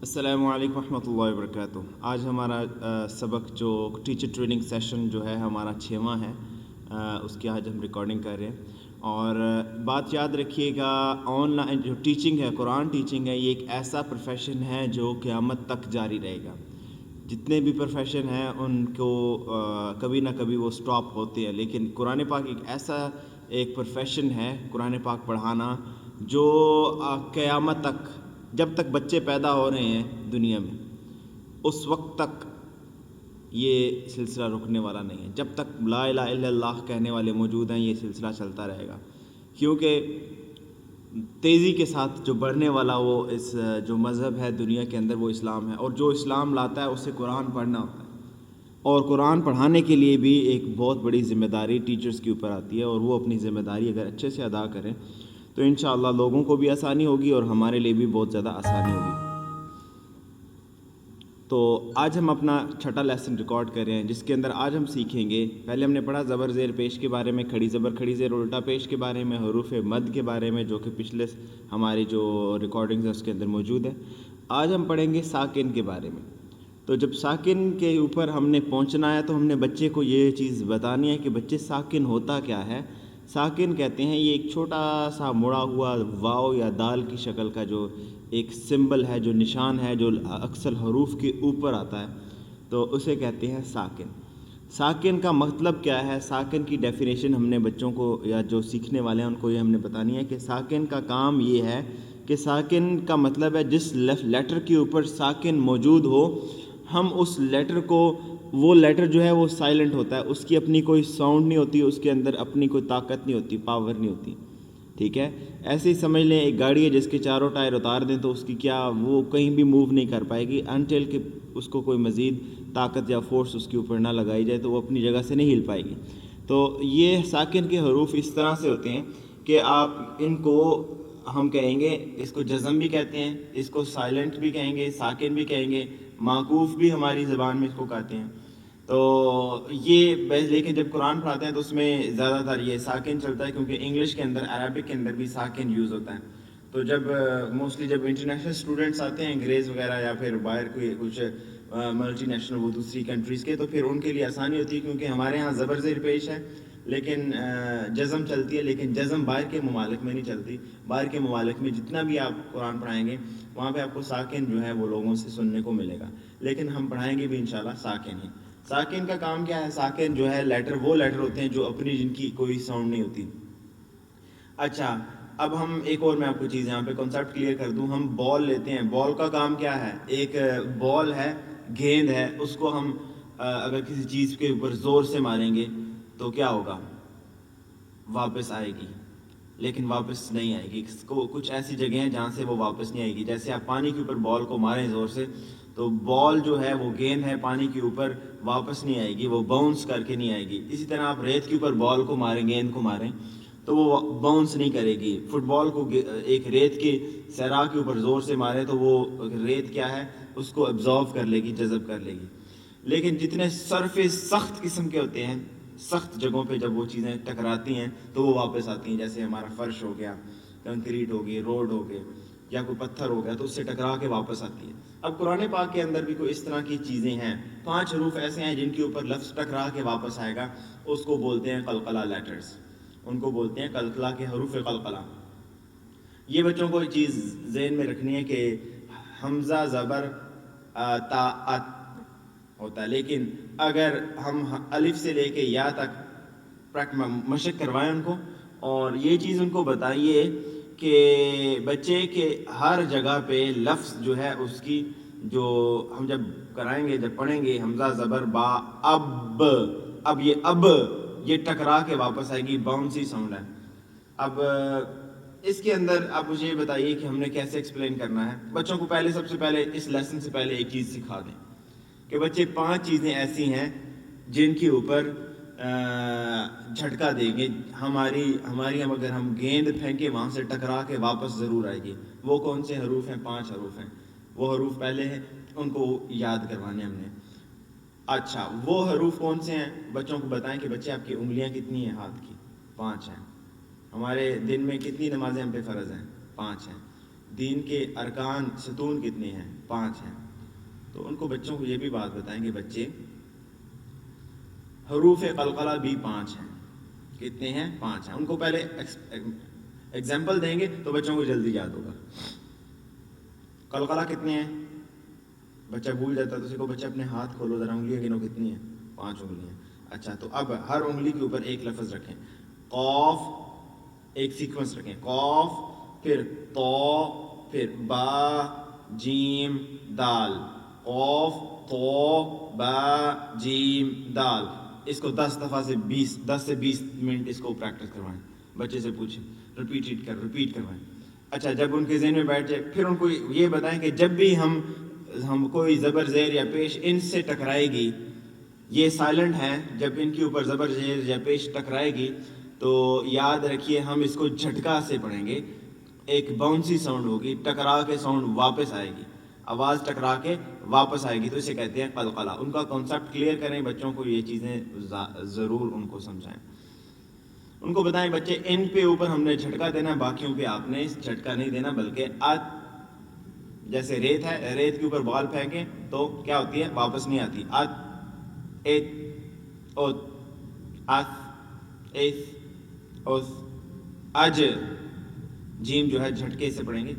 السلام علیکم ورحمۃ اللہ وبرکاتہ۔ آج ہمارا سبق جو ٹیچر ٹریننگ سیشن جو ہے ہمارا 6واں ہے، اس کی آج ہم ریکارڈنگ کر رہے ہیں۔ اور بات یاد رکھیے گا، آن لائن جو ٹیچنگ ہے، قرآن ٹیچنگ ہے، یہ ایک ایسا پروفیشن ہے جو قیامت تک جاری رہے گا۔ جتنے بھی پروفیشن ہیں ان کو کبھی نہ کبھی وہ سٹاپ ہوتے ہیں، لیکن قرآن پاک ایک پروفیشن ہے، قرآن پاک پڑھانا، جو قیامت تک، جب تک بچے پیدا ہو رہے ہیں دنیا میں، اس وقت تک یہ سلسلہ رکنے والا نہیں ہے۔ جب تک لا الہ الا اللہ کہنے والے موجود ہیں یہ سلسلہ چلتا رہے گا، کیونکہ تیزی کے ساتھ جو بڑھنے والا وہ اس جو مذہب ہے دنیا کے اندر وہ اسلام ہے، اور جو اسلام لاتا ہے اسے قرآن پڑھنا ہوتا ہے۔ اور قرآن پڑھانے کے لیے بھی ایک بہت بڑی ذمہ داری ٹیچرز کے اوپر آتی ہے، اور وہ اپنی ذمہ داری اگر اچھے سے ادا کریں تو انشاءاللہ لوگوں کو بھی آسانی ہوگی اور ہمارے لیے بھی بہت زیادہ آسانی ہوگی۔ تو آج ہم اپنا چھٹا لیسن ریکارڈ کر رہے ہیں، جس کے اندر آج ہم سیکھیں گے، پہلے ہم نے پڑھا زبر زیر پیش کے بارے میں، کھڑی زبر کھڑی زیر الٹا پیش کے بارے میں، حروف مد کے بارے میں، جو کہ پچھلے ہماری جو ریکارڈنگز ہیں اس کے اندر موجود ہے۔ آج ہم پڑھیں گے ساکن کے بارے میں۔ تو جب ساکن کے اوپر ہم نے پہنچنا ہے تو ہم نے بچے کو یہ چیز بتانی ہے کہ بچے ساکن ہوتا کیا ہے۔ ساکن کہتے ہیں یہ ایک چھوٹا سا مڑا ہوا واو یا دال کی شکل کا جو ایک سمبل ہے، جو نشان ہے، جو اکثر حروف کے اوپر آتا ہے، تو اسے کہتے ہیں ساکن۔ ساکن کا مطلب کیا ہے؟ ساکن کی ڈیفینیشن ہم نے بچوں کو یا جو سیکھنے والے ہیں ان کو یہ ہم نے بتانی ہے کہ ساکن کا کام یہ ہے کہ ساکن کا مطلب ہے جس لیٹر کے اوپر ساکن موجود ہو، ہم اس لیٹر کو، وہ لیٹر جو ہے وہ سائلنٹ ہوتا ہے، اس کی اپنی کوئی ساؤنڈ نہیں ہوتی، اس کے اندر اپنی کوئی طاقت نہیں ہوتی، پاور نہیں ہوتی، ٹھیک ہے؟ ایسے ہی سمجھ لیں ایک گاڑی ہے جس کے چاروں ٹائر اتار دیں تو اس کی کیا، وہ کہیں بھی موو نہیں کر پائے گی انٹل کہ اس کو کوئی مزید طاقت یا فورس اس کے اوپر نہ لگائی جائے تو وہ اپنی جگہ سے نہیں ہل پائے گی۔ تو یہ ساکن کے حروف اس طرح سے ہوتے ہیں کہ آپ ان کو ہم کہیں گے، اس کو جزم بھی کہتے ہیں، اس کو سائلنٹ بھی کہیں گے، ساکن بھی کہیں گے، معکوف بھی ہماری زبان میں اس کو کہتے ہیں۔ تو یہ لیکن جب قرآن پڑھاتے ہیں تو اس میں زیادہ تر یہ ساکن چلتا ہے، کیونکہ انگلش کے اندر، عربک کے اندر بھی ساکن یوز ہوتا ہے۔ تو جب موسٹلی جب انٹرنیشنل اسٹوڈنٹس آتے ہیں انگریز وغیرہ یا پھر باہر کوئی کچھ ملٹی نیشنل وہ دوسری کنٹریز کے، تو پھر ان کے لیے آسانی ہوتی ہے، کیونکہ ہمارے ہاں زبر زیر پیش ہے لیکن جزم چلتی ہے، لیکن جزم باہر کے ممالک میں نہیں چلتی۔ باہر کے ممالک میں جتنا بھی آپ قرآن پڑھائیں گے وہاں پہ آپ کو ساکن جو ہے وہ لوگوں سے سننے کو ملے گا، لیکن ہم پڑھائیں گے بھی انشاءاللہ ساکن ہی۔ ساکن کا کام کیا ہے؟ ساکن جو ہے لیٹر، وہ لیٹر ہوتے ہیں جو اپنی جن کی کوئی ساؤنڈ نہیں ہوتی۔ اچھا، اب ہم ایک اور میں آپ کو چیز یہاں پہ کنسیپٹ کلیئر کر دوں۔ ہم بال لیتے ہیں، بال کا کام کیا ہے؟ ایک بال ہے، گیند ہے، اس کو ہم اگر کسی چیز کے اوپر زور سے ماریں گے تو کیا ہوگا؟ واپس آئے گی، لیکن واپس نہیں آئے گی۔ کچھ ایسی جگہ ہیں جہاں سے وہ واپس نہیں آئے گی، جیسے آپ پانی کے اوپر بال کو ماریں زور سے تو بال جو ہے وہ گیند ہے پانی کے اوپر واپس نہیں آئے گی، وہ باؤنس کر کے نہیں آئے گی۔ اسی طرح آپ ریت کے اوپر بال کو ماریں، گیند کو ماریں تو وہ باؤنس نہیں کرے گی۔ فٹ بال کو ایک ریت کے صحرا کے اوپر زور سے مارے تو وہ ریت کیا ہے، اس کو ابزارو کر لے گی، جذب کر لے گی۔ لیکن جتنے سرفیس سخت قسم کے ہوتے ہیں، سخت جگہوں پہ جب وہ چیزیں ٹکراتی ہیں تو وہ واپس آتی ہیں، جیسے ہمارا فرش ہو گیا، کنکریٹ ہو گئی، روڈ ہو گئے یا کوئی پتھر ہو گیا، تو اس سے ٹکرا کے واپس آتی ہے۔ اب قرآن پاک کے اندر بھی کوئی اس طرح کی چیزیں ہیں، 5 حروف ایسے ہیں جن کے اوپر لفظ ٹکرا کے واپس آئے گا، اس کو بولتے ہیں قلقلہ لیٹرز، ان کو بولتے ہیں قلقلہ کے حروف قلقلہ۔ یہ بچوں کو چیز ذہن میں رکھنی ہے کہ حمزہ زبر تا ات ہوتا ہے، لیکن اگر ہم الف سے لے کے یا تک مشق کروائیں ان کو، اور یہ چیز ان کو بتائیے کہ بچے کے ہر جگہ پہ لفظ جو ہے اس کی، جو ہم جب کرائیں گے، جب پڑھیں گے حمزہ زبر با اب یہ ٹکرا کے واپس آئے گی، باؤنسی ساؤنڈ ہے۔ اب اس کے اندر آپ مجھے یہ بتائیے کہ ہم نے کیسے ایکسپلین کرنا ہے بچوں کو۔ سب سے پہلے اس لیسن سے پہلے ایک چیز سکھا دیں کہ بچے 5 چیزیں ایسی ہیں جن کے اوپر جھٹکا دیں گے، ہماری اگر ہم گیند پھینکے وہاں سے ٹکرا کے واپس ضرور آئے گی۔ وہ کون سے حروف ہیں؟ 5 حروف ہیں۔ وہ حروف پہلے ہیں، ان کو یاد کروانے ہم نے۔ اچھا، وہ حروف کون سے ہیں؟ بچوں کو بتائیں کہ بچے آپ کی انگلیاں کتنی ہیں ہاتھ کی؟ 5 ہیں۔ ہمارے دن میں کتنی نمازیں ہم پہ فرض ہیں؟ 5 ہیں۔ دین کے ارکان ستون کتنے ہیں؟ 5 ہیں. تو ان کو بچوں کو یہ بھی بات بتائیں گے بچے حروف قلقلہ بھی 5 ہیں. کتنے ہیں؟ 5 ہیں. ان کو پہلے ایگزامپل دیں گے تو بچوں کو جلدی یاد ہوگا. قلقلہ کتنے ہیں؟ بچہ بھول جاتا ہے تو اسی کو بچہ اپنے ہاتھ کھولو ذرا، انگلیاں گنو کتنی ہیں؟ 5 انگلیاں. اچھا تو اب ہر انگلی کے اوپر ایک لفظ رکھیں. قاف ایک سیکوینس رکھیں، قاف پھر تو پھر با جیم دال، قاف تو با جیم دال. اس کو 10 دفعہ سے 10 سے 20 منٹ اس کو پریکٹس کروائیں. بچے سے پوچھیں، ریپیٹ کروائیں. اچھا جب ان کے ذہن میں بیٹھ جائے پھر ان کو یہ بتائیں کہ جب بھی ہم کوئی زبر زیر یا پیش ان سے ٹکرائے گی، یہ سائلنٹ ہیں، جب ان کے اوپر زبر زیر یا پیش ٹکرائے گی تو یاد رکھیے ہم اس کو جھٹکا سے پڑھیں گے. ایک باؤنسی ساؤنڈ ہوگی، ٹکرا کے ساؤنڈ واپس آئے گی، آواز ٹکرا کے واپس آئے گی، تو اسے کہتے ہیں قلقلہ. ان کا کانسیپٹ کلیئر کریں، بچوں کو یہ چیزیں ضرور ان کو سمجھائیں. ان کو بتائیں بچے ان پہ اوپر ہم نے جھٹکا دینا، باقیوں پہ آپ نے جھٹکا نہیں دینا بلکہ جیسے ریت ہے، ریت کے اوپر بال پھینکیں تو کیا ہوتی ہے؟ واپس نہیں آتی. اج. جیم جو ہے جھٹکے سے پڑھیں گے.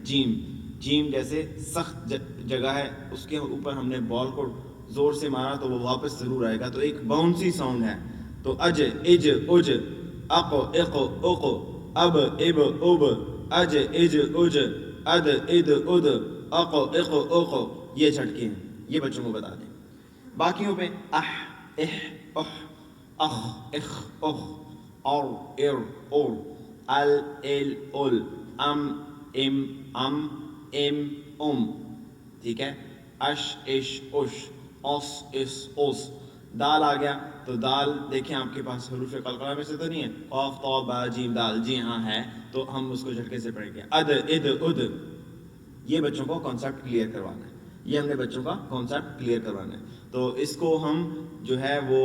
جیم جیسے سخت جگہ ہے، اس کے اوپر ہم نے بال کو زور سے مارا تو وہ واپس ضرور آئے گا، تو ایک باؤنسی ساؤنڈ ہے. تو اج اج اج اق اق اق اب اب اب اج اج اج اد اد اد اق اق اق. یہ جھٹکے ہیں، یہ بچوں کو بتا دیں. باقیوں پہ اح اح اح اخ اخ اخ اور ار اور ال ال ال ام ام ام. ٹھیک ہے. اش اش اش اس اس اس. دال آ گیا تو دال دیکھیں آپ کے پاس حروف قلقلہ میں سے تو نہیں ہے؟ قاف تو با جیم دال. جی ہاں ہے، تو ہم اس کو جھٹکے سے پڑھیں گے. اد اد اد. یہ بچوں کو کانسیپٹ کلیئر کروانا ہے، یہ ہم نے بچوں کا کانسیپٹ کلیئر کروانا ہے. تو اس کو ہم جو ہے وہ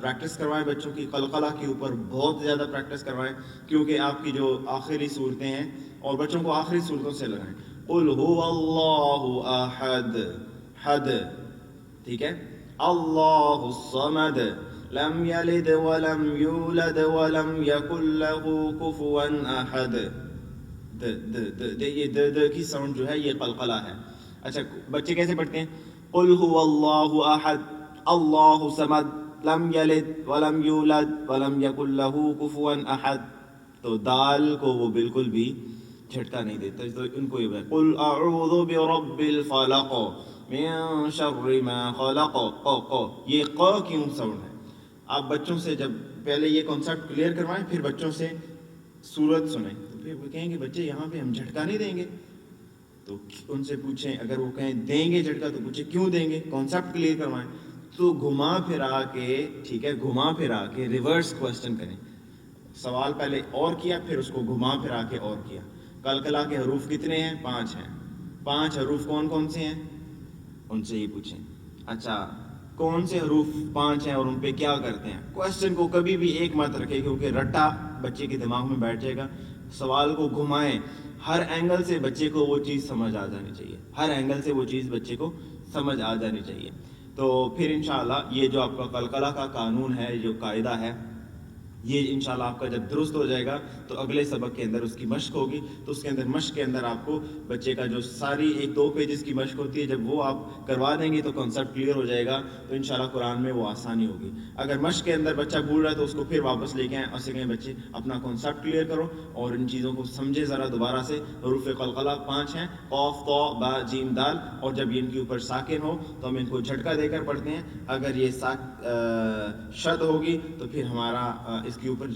پریکٹس کروائیں بچوں کی، قلقلہ کے اوپر بہت زیادہ پریکٹس کروائیں، کیونکہ آپ کی جو آخری صورتیں ہیں اور بچوں کو آخری صورتوں سے لگائیں. قل هو اللہ احد حد. ٹھیک ہے. اللہ الصمد لم یلد ولم یولد ولم یکن له کفوا احد. یہ د کی ساؤنڈ جو ہے یہ قلقلہ ہے. اچھا بچے کیسے پڑھتے ہیں؟ قل هو اللہ احد اللہ الصمد لم یلد ولم یولد ولم یکن له کفوا احد. تو دال کو وہ بالکل بھی جھٹکا نہیں دیتا، تو ان کو یہ قل اعوذ برب الفلق من شر ما خلق. یہ ق کیوں ساؤنڈ ہے؟ آپ بچوں سے جب پہلے یہ کانسیپٹ کلیئر کروائیں پھر بچوں سے سورت سنیں تو پھر وہ کہیں گے بچے یہاں پہ ہم جھٹکا نہیں دیں گے. تو ان سے پوچھیں، اگر وہ کہیں دیں گے جھٹکا تو پوچھیں کیوں دیں گے، کانسیپٹ کلیئر کروائیں. تو گھما پھرا کے، ٹھیک ہے، گھما پھرا کے ریورس کوسچن کریں. سوال پہلے اور کیا، پھر اس کو گھما پھرا کے اور کیا. قلقلہ کے حروف کتنے ہیں؟ 5 ہیں. 5 حروف کون کون سے ہیں؟ ان سے ہی پوچھیں. اچھا کون سے حروف 5 ہیں اور ان پہ کیا کرتے ہیں؟ کوسچن کو کبھی بھی ایک مت رکھے کیونکہ رٹا بچے کے دماغ میں بیٹھ جائے گا. سوال کو گھمائیں، ہر اینگل سے بچے کو وہ چیز سمجھ آ جانی چاہیے، ہر اینگل سے وہ چیز بچے کو سمجھ آ جانی چاہیے. تو پھر انشاءاللہ یہ جو آپ کا قلقلہ کا قانون ہے، جو قاعدہ ہے، یہ انشاءاللہ آپ کا جب درست ہو جائے گا تو اگلے سبق کے اندر اس کی مشق ہوگی. تو اس کے اندر مشق کے اندر آپ کو بچے کا جو ساری 1-2 پیجز کی مشق ہوتی ہے، جب وہ آپ کروا دیں گے تو کنسیپٹ کلیئر ہو جائے گا. تو انشاءاللہ قرآن میں وہ آسانی ہوگی. اگر مشق کے اندر بچہ بھول رہا ہے تو اس کو پھر واپس لے کے آئیں اور سے کہیں بچے اپنا کنسیپٹ کلیئر کرو اور ان چیزوں کو سمجھے ذرا دوبارہ سے. حروف قلقلہ 5 ہیں، قاف تو با جیم دال، اور جب یہ ان کے اوپر ساکن ہو تو ہم ان کو جھٹکا دے کر پڑھتے ہیں. اگر یہ شد ہوگی تو پھر ہمارا اس کے اوپر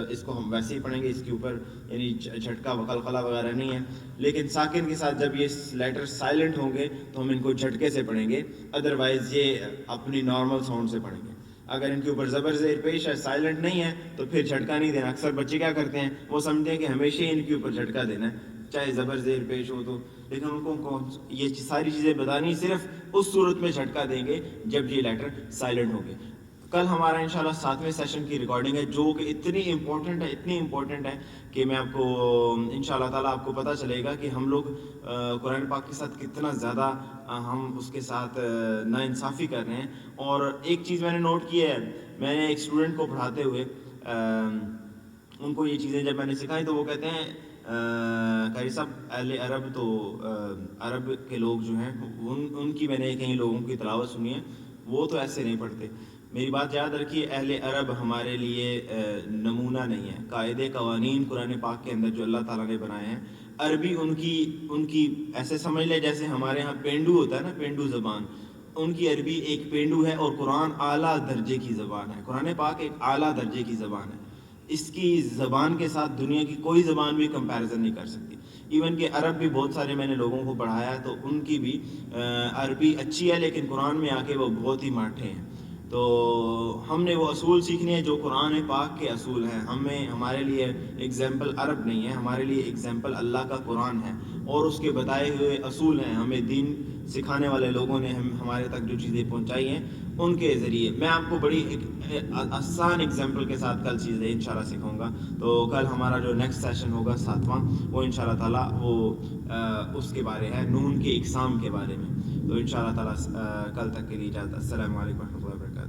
اس کو ہم ویسے ہی پڑھیں گے، اس کے اوپر یعنی جھٹکا قلقلہ وغیرہ نہیں ہے. لیکن ساکن کے ساتھ جب یہ لیٹر سائلنٹ ہوں گے تو ہم ان کو جھٹکے سے پڑھیں گے، ادروائز یہ اپنی نارمل ساؤنڈ سے پڑھیں گے. اگر ان کے اوپر زبر زیر پیش ہے، سائلنٹ نہیں ہے، تو پھر جھٹکا نہیں دینا. اکثر بچے کیا کرتے ہیں، وہ سمجھتے ہیں کہ ہمیشہ ہی ان کے اوپر جھٹکا دینا ہے چاہے زبر زیر پیش ہو تو. لیکن ان کو یہ ساری چیزیں بتانی، صرف اس صورت میں جھٹکا دیں گے جب یہ لیٹر سائلنٹ ہوں گے. کل ہمارا انشاءاللہ 7ویں سیشن کی ریکارڈنگ ہے جو کہ اتنی امپورٹنٹ ہے کہ میں آپ کو انشاءاللہ تعالیٰ آپ کو پتہ چلے گا کہ ہم لوگ قرآن پاک کے ساتھ کتنا زیادہ ہم اس کے ساتھ ناانصافی کر رہے ہیں. اور ایک چیز میں نے نوٹ کی ہے, میں نے ایک اسٹوڈنٹ کو پڑھاتے ہوئے ان کو یہ چیزیں جب میں نے سکھائی تو وہ کہتے ہیں قاری صاحب اہل عرب تو عرب کے لوگ جو ہیں ان کی میں نے کئی لوگوں کی تلاوت سنی ہے, وہ تو ایسے نہیں پڑھتے. میری بات یاد رکھیے, اہل عرب ہمارے لیے نمونہ نہیں ہے. قاعدے قوانین قرآن پاک کے اندر جو اللہ تعالیٰ نے بنائے ہیں, عربی ان کی ایسے سمجھ لے جیسے ہمارے ہاں پینڈو ہوتا ہے نا, پینڈو زبان, ان کی عربی ایک پینڈو ہے اور قرآن اعلیٰ درجے کی زبان ہے. قرآن پاک ایک اعلیٰ درجے کی زبان ہے, اس کی زبان کے ساتھ دنیا کی کوئی زبان بھی کمپیریزن نہیں کر سکتی. ایون کہ عرب بھی بہت سارے میں نے لوگوں کو پڑھایا ہے تو ان کی بھی عربی اچھی ہے, لیکن قرآن میں آ کے وہ بہت ہی ماٹھے ہیں. تو ہم نے وہ اصول سیکھنے ہیں جو قرآن پاک کے اصول ہیں. ہمارے لیے ایگزامپل عرب نہیں ہے, ہمارے لیے ایگزامپل اللہ کا قرآن ہے اور اس کے بتائے ہوئے اصول ہیں. ہمیں دین سکھانے والے لوگوں نے ہمارے تک جو چیزیں پہنچائی ہیں ان کے ذریعے. میں آپ کو بڑی ایک آسان ایگزامپل کے ساتھ کل چیزیں انشاءاللہ سکھاؤں گا. تو کل ہمارا جو نیکسٹ سیشن ہوگا 7واں, وہ انشاءاللہ تعالیٰ وہ اس کے بارے ہے, نون کے اقسام کے بارے میں. تو انشاءاللہ تعالیٰ کل تک کے لیے اجازت. السلام علیکم ورحمۃ اللہ وبرکاتہ.